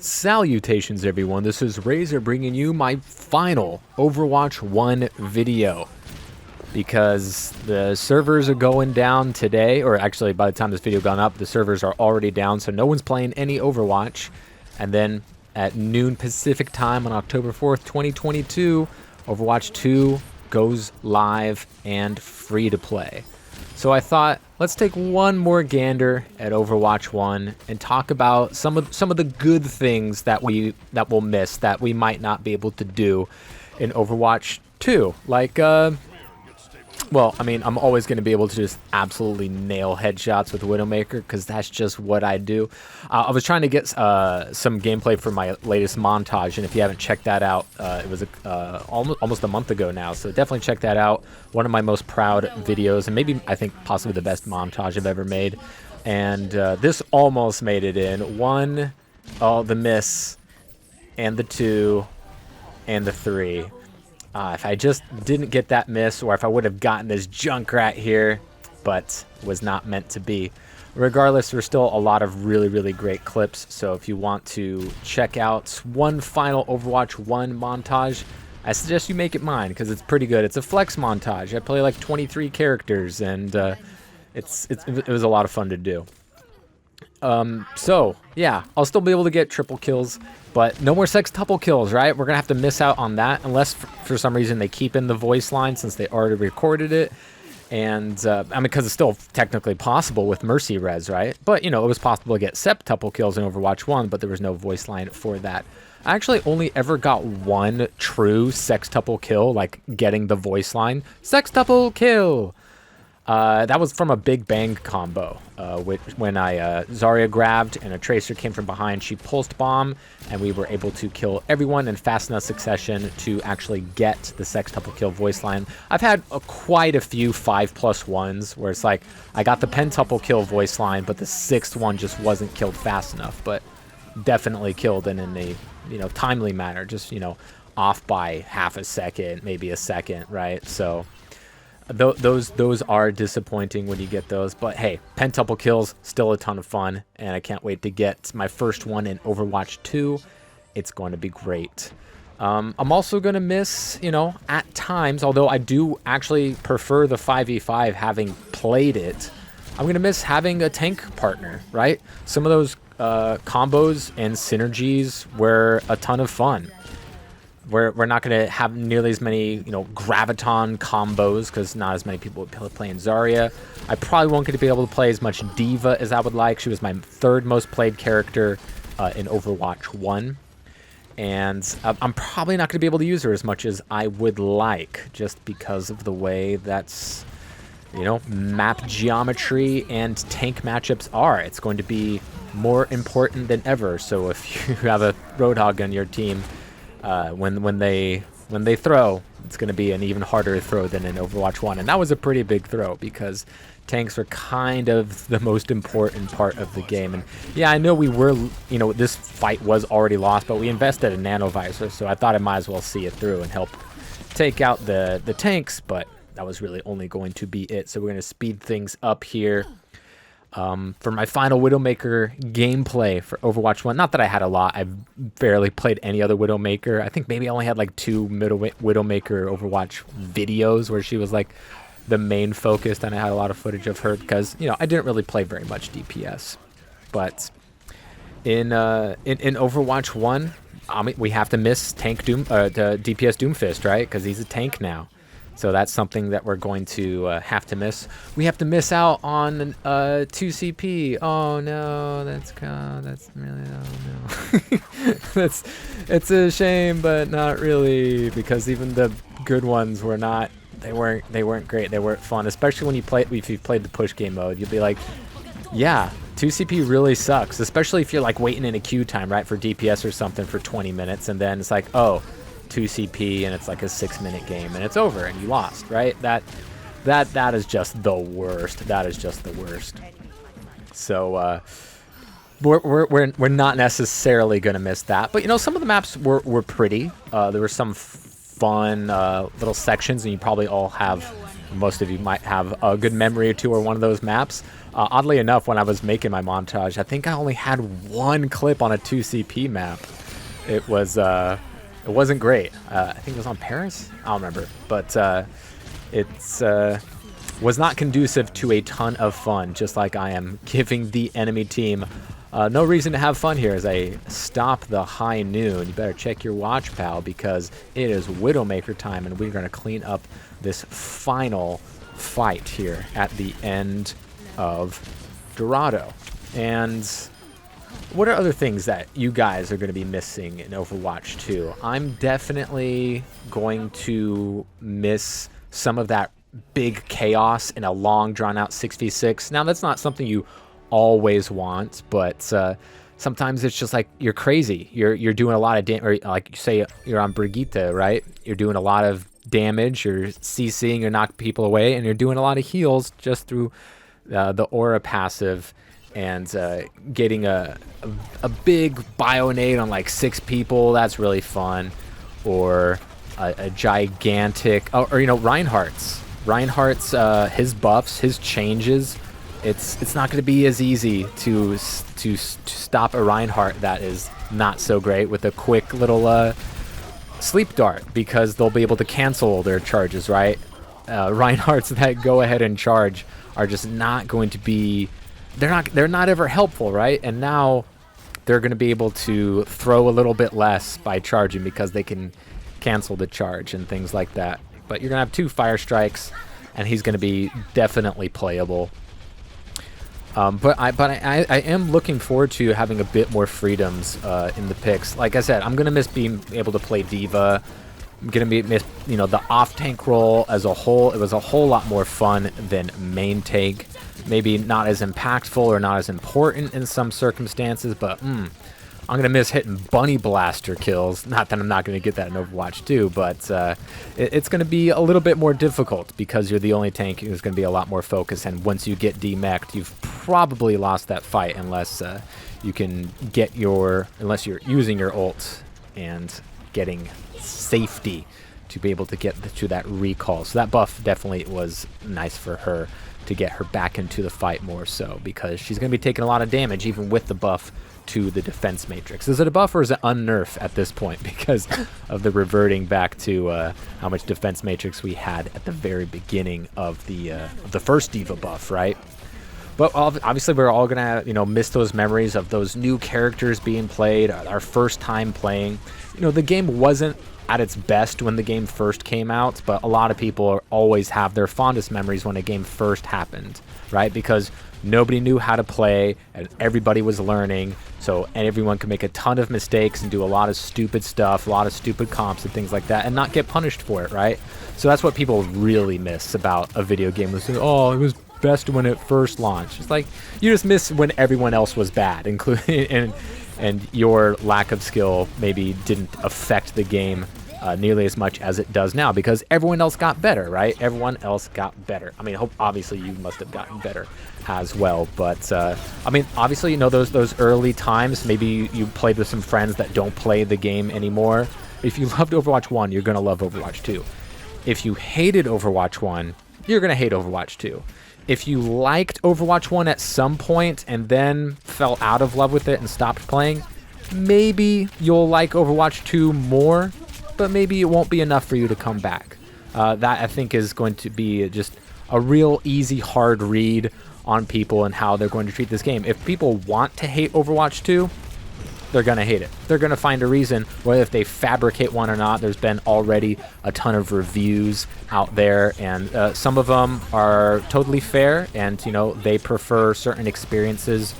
Salutations everyone, this is Razor bringing you my final Overwatch 1 video. Because the servers are going down today, or actually by the time this video gone up, the servers are already down, so no one's playing any Overwatch. And then at noon Pacific time on October 4th, 2022, Overwatch 2 goes live and free to play. So I thought, let's take one more gander at Overwatch 1 and talk about some of the good things that we'll miss, that we might not be able to do in Overwatch 2. Like, well, I mean, I'm always going to be able to just absolutely nail headshots with Widowmaker because that's just what I do. I was trying to get some gameplay for my latest montage, and if you haven't checked that out, it was almost a month ago now, so definitely check that out. One of my most proud videos, and maybe, I think, possibly the best montage I've ever made. And this almost made it in. One, oh, the miss, and the 2, and the 3. If I just didn't get that miss, or if I would have gotten this Junkrat here, but was not meant to be. Regardless, there's still a lot of really, really great clips, so if you want to check out one final Overwatch 1 montage, I suggest you make it mine, because it's pretty good. It's a flex montage. I play like 23 characters, and it was a lot of fun to do. So, yeah, I'll still be able to get triple kills, but no more sextuple kills, right? We're going to have to miss out on that, unless for some reason they keep in the voice line since they already recorded it. And, I mean, because it's still technically possible with Mercy Res, right? But, you know, it was possible to get septuple kills in Overwatch 1, but there was no voice line for that. I actually only ever got one true sextuple kill, like getting the voice line. Sextuple kill! That was from a Big Bang combo, when I Zarya grabbed and a Tracer came from behind. She pulsed bomb, and we were able to kill everyone in fast enough succession to actually get the sextuple kill voice line. I've had quite a few 5+1s where it's like I got the pentuple kill voice line, but the 6th one just wasn't killed fast enough. But definitely killed in a timely manner, just off by half a second, maybe a second, right? So. Those are disappointing when you get those, but hey, pentuple kills, still a ton of fun, and I can't wait to get my first one in Overwatch 2. It's going to be great. I'm also going to miss, at times, although I do actually prefer the 5v5 having played it, I'm going to miss having a tank partner, right? Some of those combos and synergies were a ton of fun. We're not going to have nearly as many, graviton combos because not as many people playing Zarya. I probably won't get to be able to play as much d.va as I would like. She was my 3rd most played character in Overwatch 1. And I'm probably not going to be able to use her as much as I would like just because of the way that's, map geometry and tank matchups are. It's going to be more important than ever. So if you have a Roadhog on your team, when they throw, it's going to be an even harder throw than in Overwatch 1. And that was a pretty big throw because tanks are kind of the most important part of the game. And yeah, I know we were, this fight was already lost, but we invested in Nanovisor, so I thought I might as well see it through and help take out the tanks, but that was really only going to be it. So we're going to speed things up here. For my final Widowmaker gameplay for Overwatch 1, not that I had a lot, I've barely played any other Widowmaker. I think maybe I only had like 2 Widowmaker Overwatch videos where she was like the main focus, and I had a lot of footage of her because, I didn't really play very much DPS. But in Overwatch 1, we have to miss tank the DPS Doomfist, right? Because he's a tank now. So that's something that we're going to have to miss. We have to miss out on 2CP. Oh no, that's really, oh no. It's a shame, but not really, because even the good ones were not. They weren't great. They weren't fun, especially when if you've played the push game mode. You'll be like, yeah, 2CP really sucks, especially if you're like waiting in a queue time, right, for DPS or something for 20 minutes, and then it's like, oh, 2CP, and it's like a 6-minute game and it's over and you lost, right? That is just the worst. That is just the worst. So we're not necessarily gonna miss that, but some of the maps were pretty. There were some fun little sections, and you probably all have Most of you might have a good memory or two or one of those maps. Oddly enough, when I was making my montage, I think I only had one clip on a 2CP map. It wasn't great. I think it was on Paris? I don't remember. But it's was not conducive to a ton of fun, just like I am giving the enemy team no reason to have fun here as I stop the high noon. You better check your watch, pal, because it is Widowmaker time, and we're going to clean up this final fight here at the end of Dorado. And what are other things that you guys are going to be missing in Overwatch 2? I'm definitely going to miss some of that big chaos in a long, drawn-out 6v6. Now, that's not something you always want, but sometimes it's just like you're crazy. You're doing a lot of damage, or like you say you're on Brigitte, right? You're doing a lot of damage, you're CCing, you're knocking people away, and you're doing a lot of heals just through the aura passive, and getting a big bionade on like 6 people. That's really fun. Or a gigantic, or you know, Reinhardt's his buffs, his changes. It's not going to be as easy to stop a Reinhardt that is not so great with a quick little sleep dart, because they'll be able to cancel their charges, right? Reinhardts that go ahead and charge are just not going to be, they're not ever helpful, right? And now they're going to be able to throw a little bit less by charging because they can cancel the charge and things like that. But you're going to have 2 fire strikes, and he's going to be definitely playable. But I am looking forward to having a bit more freedoms in the picks. Like I said, I'm gonna miss being able to play d.va. I'm gonna miss, you know, the off tank role as a whole. It was a whole lot more fun than main tank. Maybe not as impactful or not as important in some circumstances, but I'm gonna miss hitting bunny blaster kills. Not that I'm not gonna get that in Overwatch 2, but it's gonna be a little bit more difficult because you're the only tank who's gonna be a lot more focused. And once you get demeched, you've probably lost that fight unless you can get unless you're using your ult and getting safety to be able to get to that recall. So that buff definitely was nice for her to get her back into the fight more so, because she's gonna be taking a lot of damage even with the buff to the defense matrix. Is it a buff or is it unnerf at this point because of the reverting back to how much defense matrix we had at the very beginning of the first d.va buff, right? But obviously we're all gonna, you know, miss those memories of those new characters being played, our first time playing. You know, the game wasn't at its best when the game first came out, but a lot of people always have their fondest memories when a game first happened, right? Because nobody knew how to play and everybody was learning, so everyone could make a ton of mistakes and do a lot of stupid stuff, a lot of stupid comps and things like that, and not get punished for it, right? So that's what people really miss about a video game. Oh, it was best when it first launched. It's like you just miss when everyone else was bad, including and your lack of skill maybe didn't affect the game nearly as much as it does now, because everyone else got better, right? Everyone else got better. I mean, obviously you must have gotten better as well, but I mean, obviously, you know, those early times, maybe you played with some friends that don't play the game anymore. If you loved Overwatch 1, you're gonna love Overwatch 2. If you hated Overwatch 1, you're gonna hate Overwatch 2. If you liked Overwatch 1 at some point and then fell out of love with it and stopped playing, maybe you'll like Overwatch 2 more, but maybe it won't be enough for you to come back. That, I think, is going to be just a real easy, hard read on people and how they're going to treat this game. If people want to hate Overwatch 2, they're going to hate it. They're going to find a reason, whether if they fabricate one or not. There's been already a ton of reviews out there, and some of them are totally fair, and, you know, they prefer certain experiences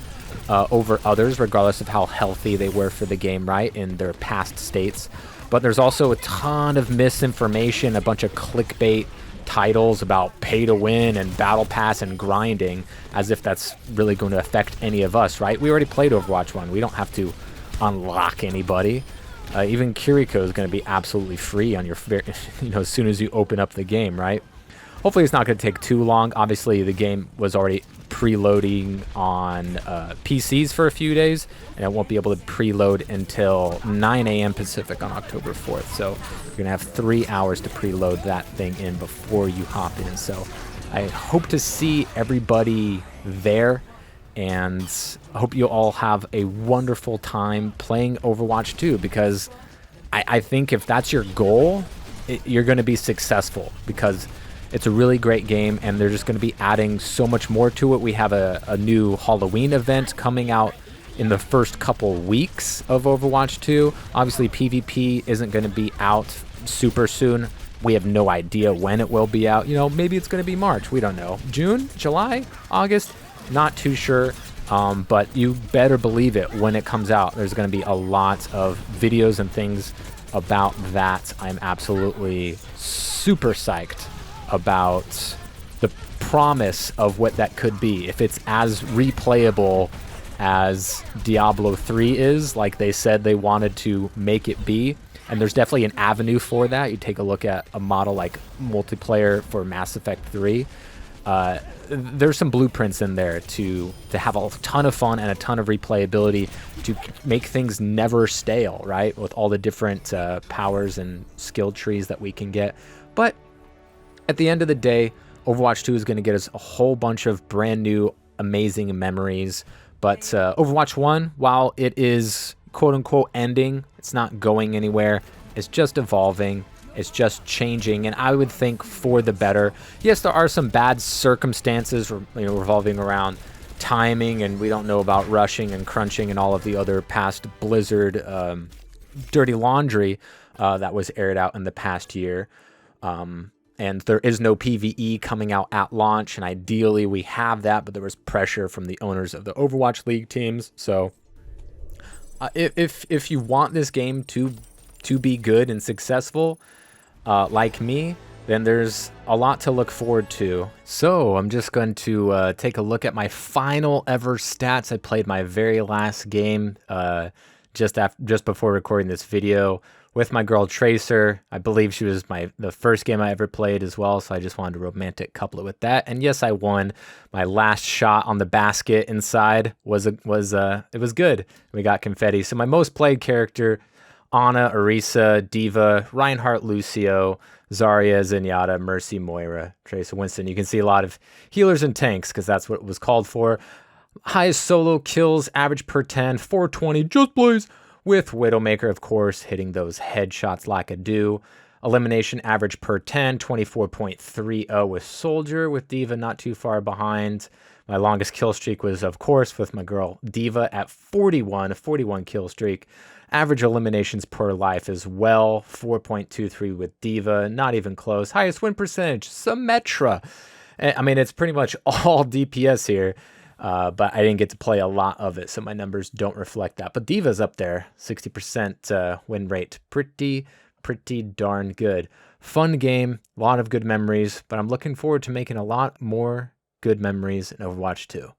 over others, regardless of how healthy they were for the game, right, in their past states. But there's also a ton of misinformation, a bunch of clickbait titles about pay to win and battle pass and grinding, as if that's really going to affect any of us, right? We already played Overwatch 1. We don't have to unlock anybody. Even Kiriko is going to be absolutely free on your, you know, as soon as you open up the game, right? Hopefully it's not going to take too long. Obviously the game was already preloading on PCs for a few days, and it won't be able to preload until 9 a.m. Pacific on October 4th. So you're gonna have 3 hours to preload that thing in before you hop in. So I hope to see everybody there, and I hope you all have a wonderful time playing Overwatch 2, because I think if that's your goal, you're going to be successful, because it's a really great game, and they're just going to be adding so much more to it. We have a new Halloween event coming out in the first couple weeks of Overwatch 2. Obviously, PvP isn't going to be out super soon. We have no idea when it will be out. You know, maybe it's going to be March. We don't know. June, July, August, not too sure. But you better believe it, when it comes out, there's going to be a lot of videos and things about that. I'm absolutely super psyched about the promise of what that could be. If it's as replayable as Diablo 3 is, like they said they wanted to make it be, and there's definitely an avenue for that. You take a look at a model like multiplayer for Mass Effect 3. There's some blueprints in there to have a ton of fun and a ton of replayability, to make things never stale, right? With all the different powers and skill trees that we can get. But at the end of the day, Overwatch 2 is going to get us a whole bunch of brand new, amazing memories. But Overwatch 1, while it is quote-unquote ending, it's not going anywhere. It's just evolving. It's just changing, and I would think for the better. Yes, there are some bad circumstances, revolving around timing, and we don't know about rushing and crunching and all of the other past Blizzard dirty laundry that was aired out in the past year. And there is no PvE coming out at launch, and ideally we have that, but there was pressure from the owners of the Overwatch League teams. So if you want this game to be good and successful, like me, then there's a lot to look forward to. So I'm just going to take a look at my final ever stats. I played my very last game just before recording this video with my girl Tracer. I believe she was the first game I ever played as well, so I just wanted to romantic couple it with that. And yes, I won. My last shot on the basket inside was it was good. We got confetti. So my most played character: Ana, Orisa, d.va, Reinhardt, Lucio, Zarya, Zenyatta, Mercy, Moira, Tracer, Winston. You can see a lot of healers and tanks, because that's what it was called for. Highest solo kills, average per 10, 420, just Blaze, with Widowmaker, of course, hitting those headshots like I do. Elimination average per 10, 24.30 with Soldier, with d.va not too far behind. My longest kill streak was, of course, with my girl d.va at 41, a 41 kill streak. Average eliminations per life as well, 4.23 with d.va, not even close. Highest win percentage, Symmetra. I mean, it's pretty much all DPS here, but I didn't get to play a lot of it, so my numbers don't reflect that. But d.va's up there, 60% win rate. Pretty darn good. Fun game, a lot of good memories, but I'm looking forward to making a lot more good memories in Overwatch 2.